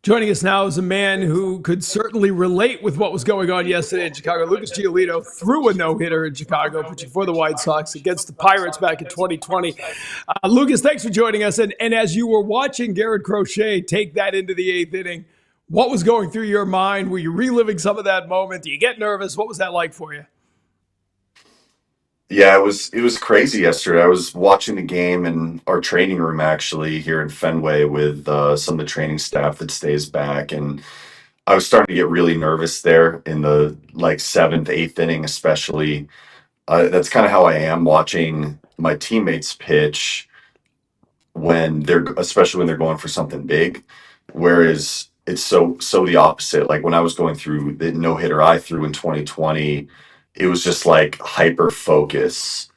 Joining us now is a man who could certainly relate with what was going on yesterday in Chicago. Lucas Giolito threw a no-hitter in Chicago, pitching for the White Sox against the Pirates back in 2020. Lucas, thanks for joining us. And as you were watching Garrett Crochet take that into the eighth inning, what was going through your mind? Were you reliving some of that moment? Do you get nervous? What was that like for you? Yeah, it was crazy yesterday. I was watching the game in our training room actually here in Fenway with some of the training staff that stays back, and I was starting to get really nervous there in the like seventh, eighth inning, especially. That's kind of how I am watching my teammates pitch when especially when they're going for something big. Whereas it's so the opposite. Like when I was going through the no hitter I threw in 2020, it was just like hyper focus,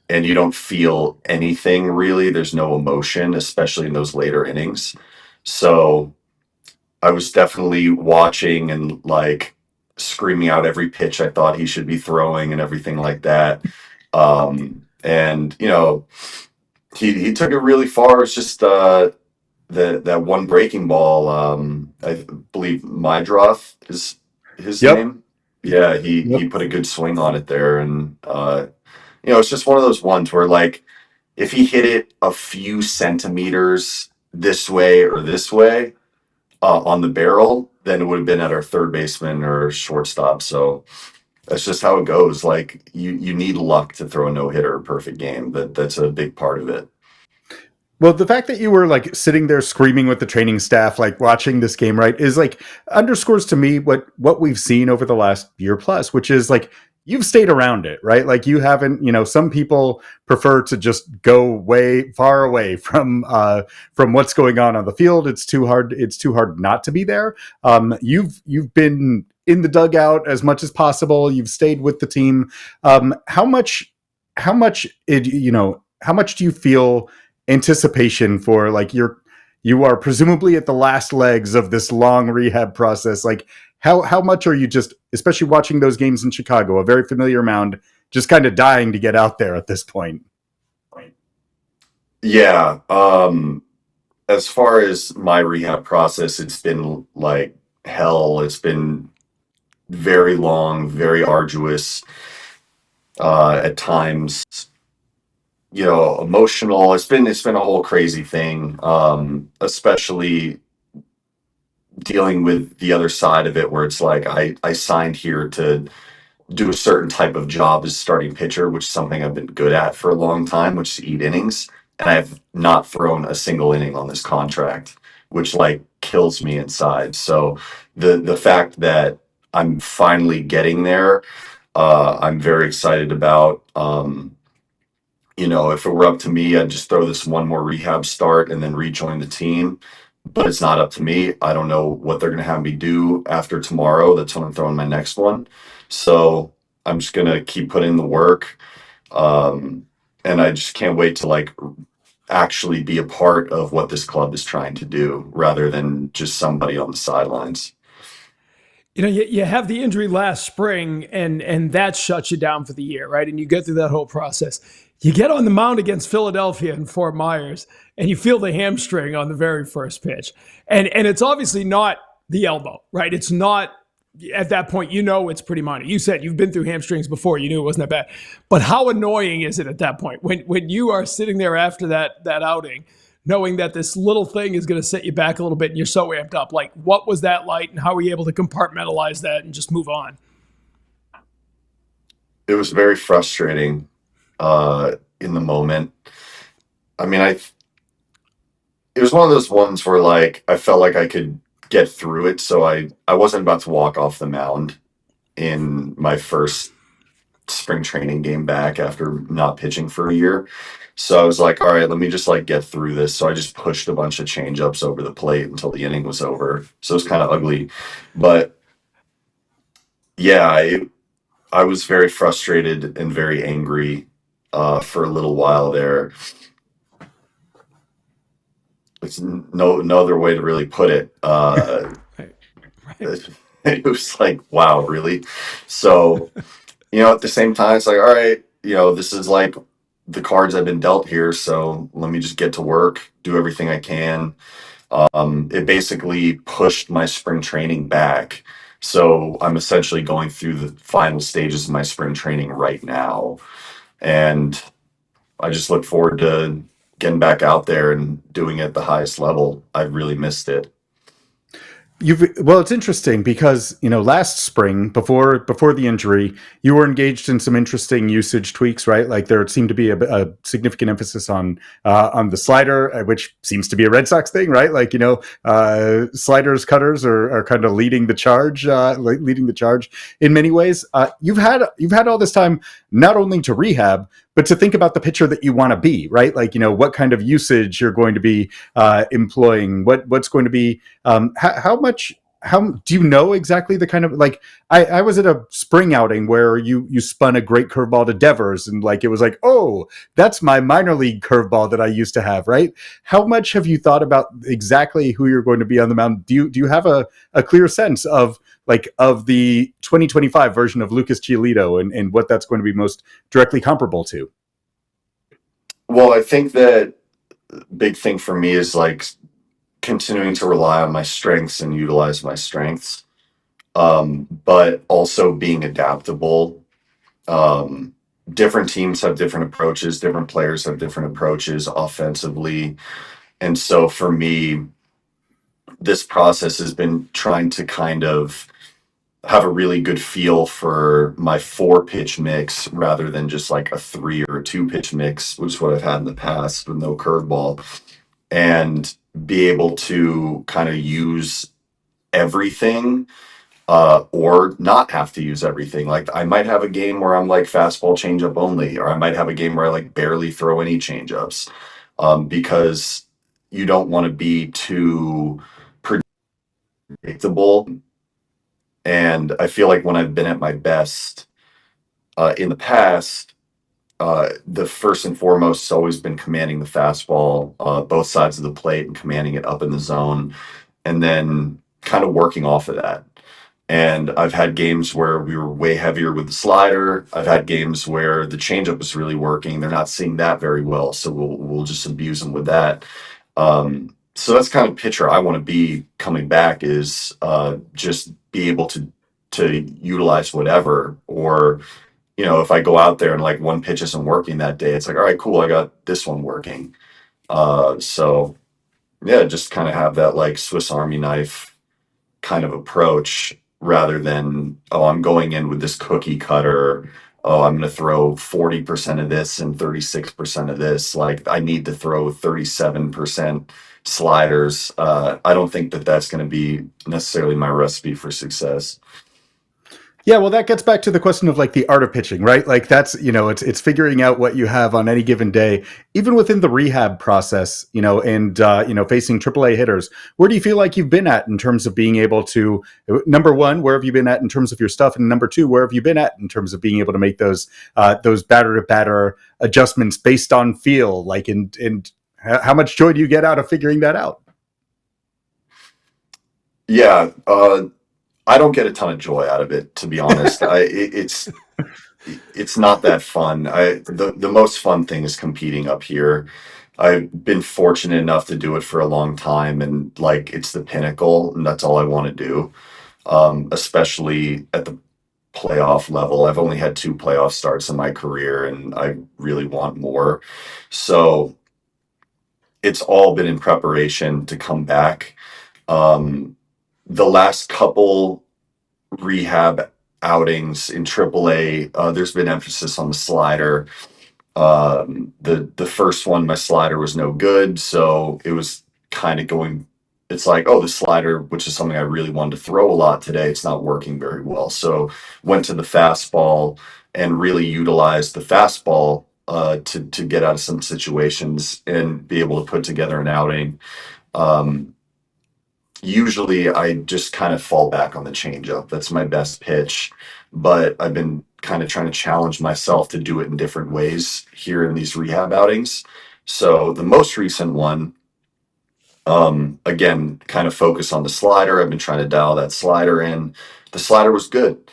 and you don't feel anything really. There's no emotion, especially in those later innings. So I was definitely watching and like screaming out every pitch I thought he should be throwing and everything like that. And he took it really far. It's just that one breaking ball. I believe Mydroth is his Yep. name. Yeah, he Yep. put a good swing on it there, and it's just one of those ones where like if he hit it a few centimeters this way or this way on the barrel, then it would have been at our third baseman or shortstop. So that's just how it goes. Like you need luck to throw a no hitter, a perfect game. That's a big part of it. Well, the fact that you were like sitting there screaming with the training staff, like watching this game, right, is like underscores to me what we've seen over the last year plus, which is like you've stayed around it, right? Like you haven't, some people prefer to just go way far away from what's going on the field. It's too hard. It's too hard not to be there. You've been in the dugout as much as possible. You've stayed with the team. How much, how much do you feel anticipation for like you are presumably at the last legs of this long rehab process? Like how much are you just, especially watching those games in Chicago, a very familiar mound, just kind of dying to get out there at this point? Yeah. As far as my rehab process, it's been like hell. It's been very long, very arduous, at times, emotional. It's been a whole crazy thing. Especially dealing with the other side of it where it's like I signed here to do a certain type of job as starting pitcher, which is something I've been good at for a long time, which is eat innings. And I've not thrown a single inning on this contract, which like kills me inside. So the fact that I'm finally getting there, I'm very excited about. If it were up to me, I'd just throw this one more rehab start and then rejoin the team. But it's not up to me. I don't know what they're going to have me do after tomorrow. That's when I'm throwing my next one. So I'm just going to keep putting in the work. And I just can't wait to like actually be a part of what this club is trying to do rather than just somebody on the sidelines. You have the injury last spring, and that shuts you down for the year, right? And you get through that whole process. You get on the mound against Philadelphia in Fort Myers, and you feel the hamstring on the very first pitch. And it's obviously not the elbow, right? It's not at that point, it's pretty minor. You said you've been through hamstrings before. You knew it wasn't that bad. But how annoying is it at that point when you are sitting there after that outing, knowing that this little thing is going to set you back a little bit and you're so amped up? Like, what was that like, and how were you able to compartmentalize that and just move on? It was very frustrating in the moment. I mean, it was one of those ones where like I felt like I could get through it, so I wasn't about to walk off the mound in my first spring training game back after not pitching for a year. So I was like, all right, let me just like get through this. So I just pushed a bunch of change ups over the plate until the inning was over. So it's kind of ugly. But yeah, I was very frustrated and very angry for a little while there. It's no other way to really put it. Right. Right. It was like, wow, really? So, at the same time, it's like, all right, this is like the cards I've been dealt here. So let me just get to work, do everything I can. It basically pushed my spring training back. So I'm essentially going through the final stages of my spring training right now. And I just look forward to getting back out there and doing it at the highest level. I really missed it. Well, it's interesting because last spring before the injury, you were engaged in some interesting usage tweaks, right? Like there seemed to be a significant emphasis on the slider, which seems to be a Red Sox thing, right? Like sliders, cutters are kind of leading the charge, in many ways. You've had all this time not only to rehab, but to think about the pitcher that you want to be, right? Like what kind of usage you're going to be employing, what's going to be how much, how do you know exactly the kind of, like, I was at a spring outing where you spun a great curveball to Devers, and like it was like, oh, that's my minor league curveball that I used to have, right? How much have you thought about exactly who you're going to be on the mound? Do you have a clear sense of the 2025 version of Lucas Giolito, and what that's going to be most directly comparable to? Well, I think that big thing for me is like continuing to rely on my strengths and utilize my strengths, but also being adaptable. Um, Different teams have different approaches, different players have different approaches offensively. And so for me, this process has been trying to kind of have a really good feel for my four pitch mix rather than just like a three or a two pitch mix, which is what I've had in the past with no curveball, and be able to kind of use everything, or not have to use everything. Like I might have a game where I'm like fastball changeup only, or I might have a game where I like barely throw any changeups, because you don't want to be too predictable. And I feel like when I've been at my best in the past, the first and foremost has always been commanding the fastball, both sides of the plate, and commanding it up in the zone, and then kind of working off of that. And I've had games where we were way heavier with the slider. I've had games where the changeup was really working. They're not seeing that very well, so we'll just abuse them with that. So that's kind of pitcher I want to be coming back, is just be able to utilize whatever. Or if I go out there and like one pitch isn't working that day, it's like, all right, cool, I got this one working. So yeah, just kind of have that like Swiss Army knife kind of approach, rather than, oh, I'm going in with this cookie cutter. Oh, I'm going to throw 40% of this and 36% of this. Like I need to throw 37% sliders. I don't think that that's going to be necessarily my recipe for success. Yeah, well, that gets back to the question of like the art of pitching, right? Like that's, it's figuring out what you have on any given day, even within the rehab process, and facing AAA hitters. Where do you feel like you've been at in terms of being able to, number one, where have you been at in terms of your stuff, and number two, where have you been at in terms of being able to make those batter to batter adjustments based on feel, like, and how much joy do you get out of figuring that out? Yeah, I don't get a ton of joy out of it, to be honest. It's not that fun. The most fun thing is competing up here. I've been fortunate enough to do it for a long time, and like it's the pinnacle, and that's all I want to do. Especially at the playoff level. I've only had two playoff starts in my career, and I really want more. So it's all been in preparation to come back. Um, the last couple rehab outings in AAA, there's been emphasis on the slider. The first one, my slider was no good, so it was kind of going. It's like, oh, the slider, which is something I really wanted to throw a lot today, it's not working very well. So went to the fastball and really utilized the fastball to get out of some situations and be able to put together an outing. Um, Usually I just kind of fall back on the changeup. That's my best pitch, but I've been kind of trying to challenge myself to do it in different ways here in these rehab outings. So the most recent one, again, kind of focus on the slider. I've been trying to dial that slider in. The slider was good,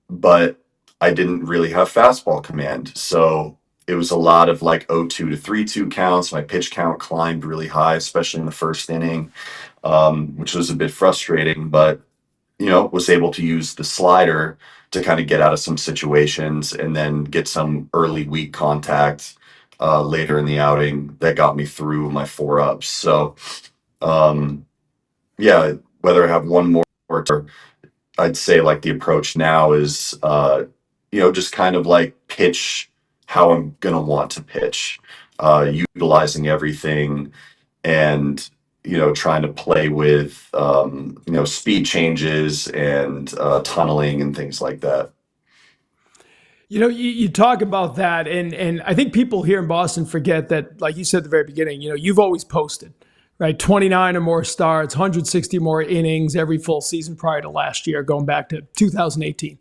but I didn't really have fastball command. So it was a lot of like 0-2 to 3-2 counts. My pitch count climbed really high, especially in the first inning, which was a bit frustrating, but was able to use the slider to kind of get out of some situations and then get some early weak contact later in the outing that got me through my 4 ups. So, um, yeah, whether I have one more or two, I'd say like the approach now is, just kind of like pitch how I'm going to want to pitch, utilizing everything and trying to play with speed changes and tunneling and things like that. You talk about that, and I think people here in Boston forget that, like you said at the very beginning, you've always posted, right? 29 or more starts, 160 more innings every full season prior to last year, going back to 2018.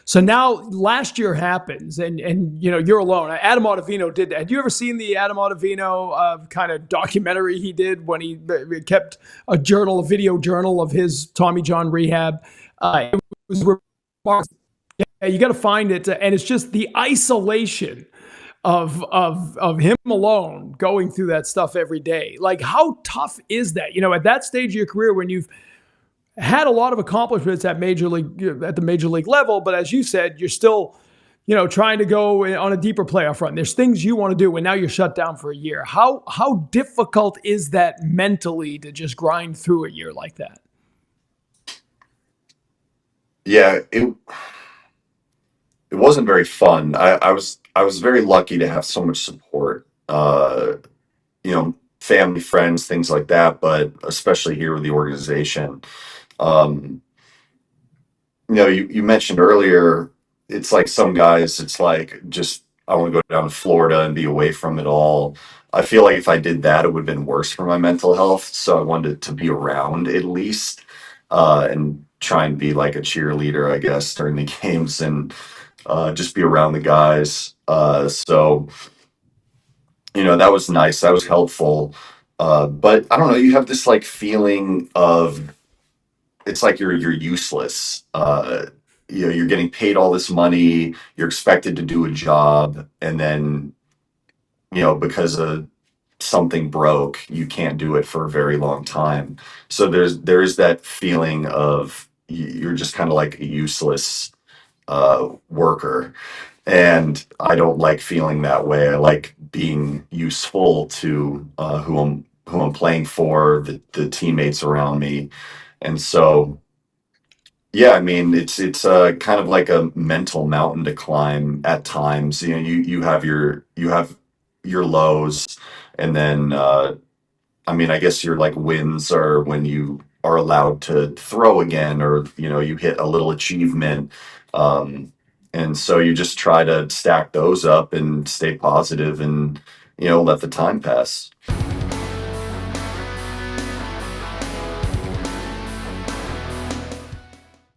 So now last year happens, and you're alone. Adam Ottavino did that. Had you ever seen the Adam Ottavino kind of documentary he did when he kept a video journal of his Tommy John rehab? It was remarkable. Yeah, you got to find it, and it's just the isolation of him alone going through that stuff every day. Like, how tough is that? At that stage of your career when you've had a lot of accomplishments at the major league level, but as you said, you're still, trying to go on a deeper playoff run. There's things you want to do, and now you're shut down for a year. How difficult is that mentally to just grind through a year like that? Yeah, it wasn't very fun. I was very lucky to have so much support, family, friends, things like that, but especially here with the organization. Um, you mentioned earlier, it's like some guys, it's like just I want to go down to Florida and be away from it all. I feel like if I did that, it would have been worse for my mental health. So I wanted to be around at least, and try and be like a cheerleader, I guess, during the games and just be around the guys. So that was nice. That was helpful. But I don't know. You have this like feeling of it's like you're useless. You're getting paid all this money. You're expected to do a job, and then because of something broke, you can't do it for a very long time. So there is that feeling of you're just kind of like a useless worker. And I don't like feeling that way. I like being useful to who I'm playing for, the teammates around me. And so, yeah, I mean, it's kind of like a mental mountain to climb at times. You have your lows, and then I mean, I guess your like wins are when you are allowed to throw again, or you hit a little achievement. Um, and so you just try to stack those up and stay positive and let the time pass.